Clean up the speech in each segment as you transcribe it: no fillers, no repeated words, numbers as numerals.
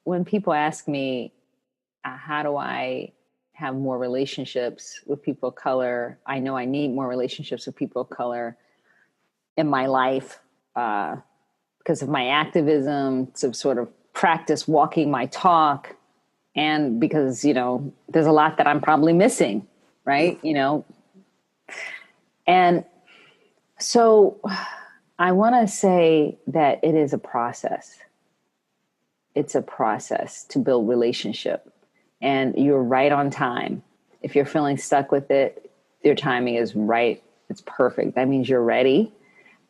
when people ask me, how do I have more relationships with people of color? I know I need more relationships with people of color in my life because of my activism, to sort of practice walking my talk, and because, there's a lot that I'm probably missing, right? And so I want to say that it is a process. It's a process to build relationship. And you're right on time. If you're feeling stuck with it, your timing is right. It's perfect. That means you're ready,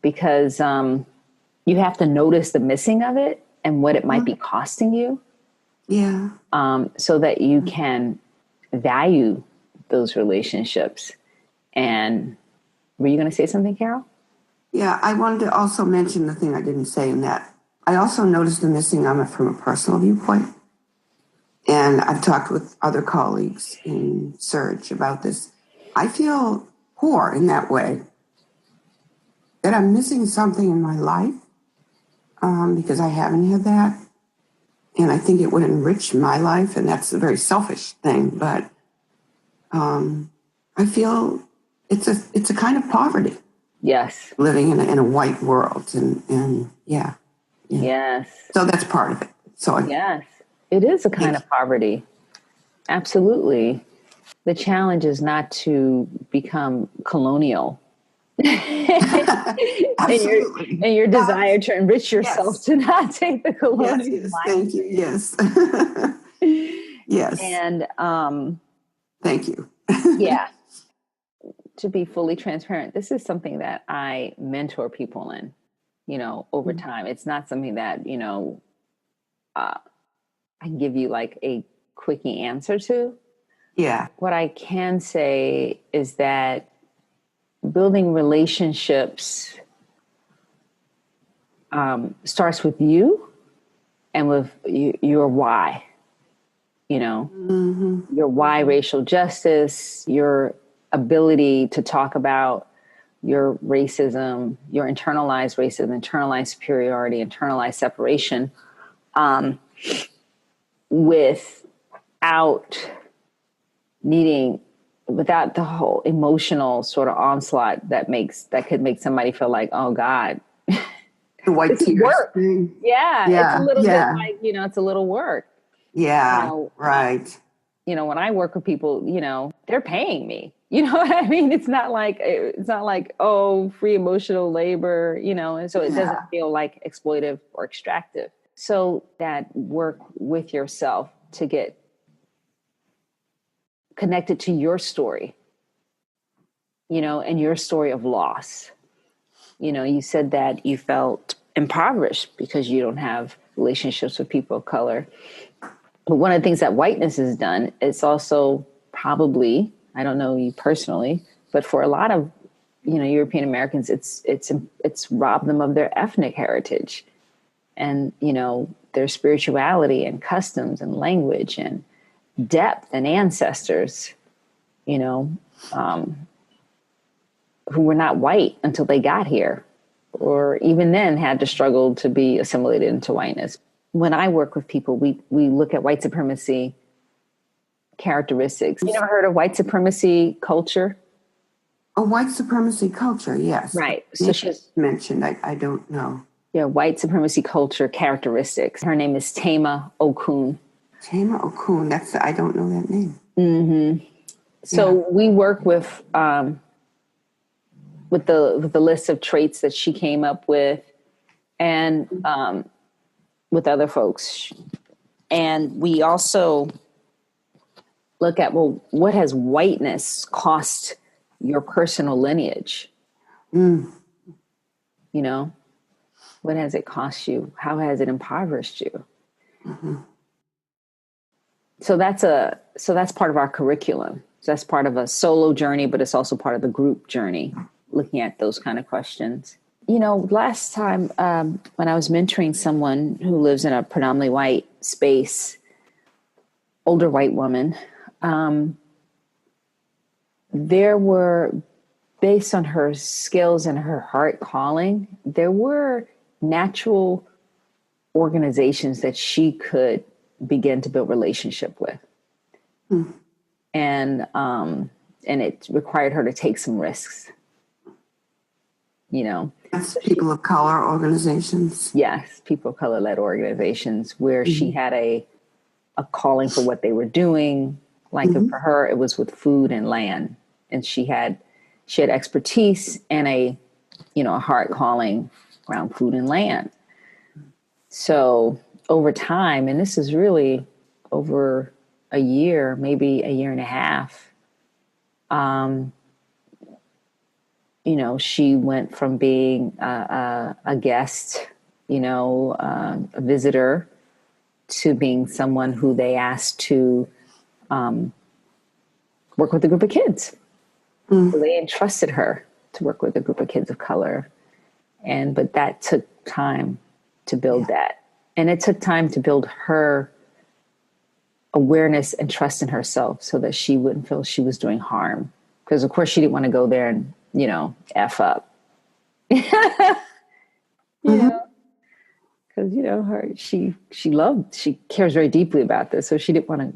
because you have to notice the missing of it and what it might be costing you. Yeah. So that you can value those relationships. And were you going to say something, Carol? Yeah, I wanted to also mention the thing I didn't say in that. I also noticed the missing of it from a personal viewpoint. And I've talked with other colleagues in Surge about this. I feel poor in that way, that I'm missing something in my life because I haven't had that. And I think it would enrich my life, and that's a very selfish thing. But I feel it's a kind of poverty. Yes. Living in a white world, and yeah. Yes. So that's part of it. So yes, it is a kind of poverty. Absolutely. The challenge is not to become colonial. Absolutely. and your desire to enrich yourself, to not take the colonial yes. Thank you. Yes. yes. And thank you. yeah. To be fully transparent, this is something that I mentor people in, over time. It's not something that, I give you like a quickie answer to. Yeah. What I can say is that building relationships starts with you and with your why, your why racial justice, your ability to talk about your racism, your internalized racism, internalized superiority, internalized separation, without the whole emotional sort of onslaught that could make somebody feel like, oh God, the white tears. Work. Yeah. It's a little bit like, it's a little work. Yeah. Right. When I work with people, they're paying me. You know what I mean? It's not like, oh, free emotional labor, and so it doesn't feel like exploitive or extractive. So that work with yourself to get connected to your story, and your story of loss. You said that you felt impoverished because you don't have relationships with people of color. But one of the things that whiteness has done is also probably, I don't know you personally, but for a lot of, European Americans, it's robbed them of their ethnic heritage and, their spirituality and customs and language and depth and ancestors, who were not white until they got here, or even then had to struggle to be assimilated into whiteness. When I work with people, we look at white supremacy characteristics. You never heard of white supremacy culture? A white supremacy culture, yes. Right. So she's mentioned, I don't know. Yeah, white supremacy culture characteristics. Her name is Tema Okun. Tema Okun, I don't know that name. Mm-hmm. So we work with the list of traits that she came up with, and with other folks. And we also look at, well, what has whiteness cost your personal lineage? What has it cost you? How has it impoverished you? Mm-hmm. So that's part of our curriculum. So that's part of a solo journey, but it's also part of the group journey, looking at those kind of questions. Last time when I was mentoring someone who lives in a predominantly white space, older white woman, there were, based on her skills and her heart calling, there were natural organizations that she could begin to build relationship with. And it required her to take some risks, you know. That's people of color organizations. Yes, people of color led organizations where she had a calling for what they were doing. Like for her, it was with food and land, and she had expertise and a heart calling around food and land. So over time, and this is really over a year, maybe a year and a half, she went from being a guest, a visitor, to being someone who they asked to work with a group of kids. So they entrusted her to work with a group of kids of color. But that took time to build that. And it took time to build her awareness and trust in herself so that she wouldn't feel she was doing harm. Because, of course, she didn't want to go there and, F up. Because, she cares very deeply about this. So she didn't want to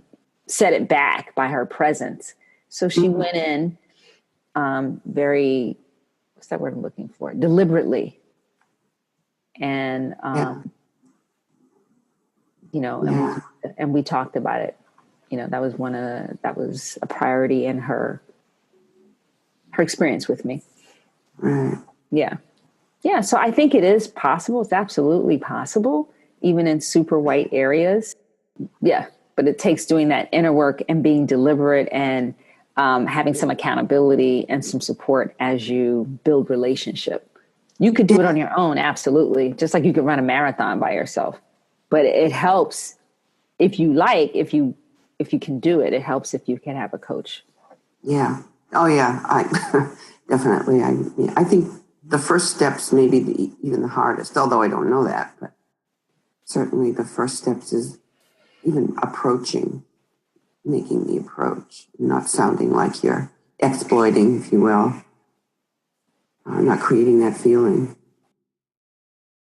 set it back by her presence. So she went in very, what's that word I'm looking for? Deliberately. And, and we talked about it. That was a priority in her experience with me. Right. Yeah. Yeah. So I think it is possible. It's absolutely possible, even in super white areas. Yeah. But it takes doing that inner work and being deliberate and having some accountability and some support as you build relationship. You could do it on your own. Absolutely. Just like you could run a marathon by yourself, but it helps if you can do it. It helps if you can have a coach. Yeah. Oh yeah. I definitely. I think the first steps may be even the hardest, although I don't know that, but certainly the first steps is even making the approach, not sounding like you're exploiting, if you will, not creating that feeling.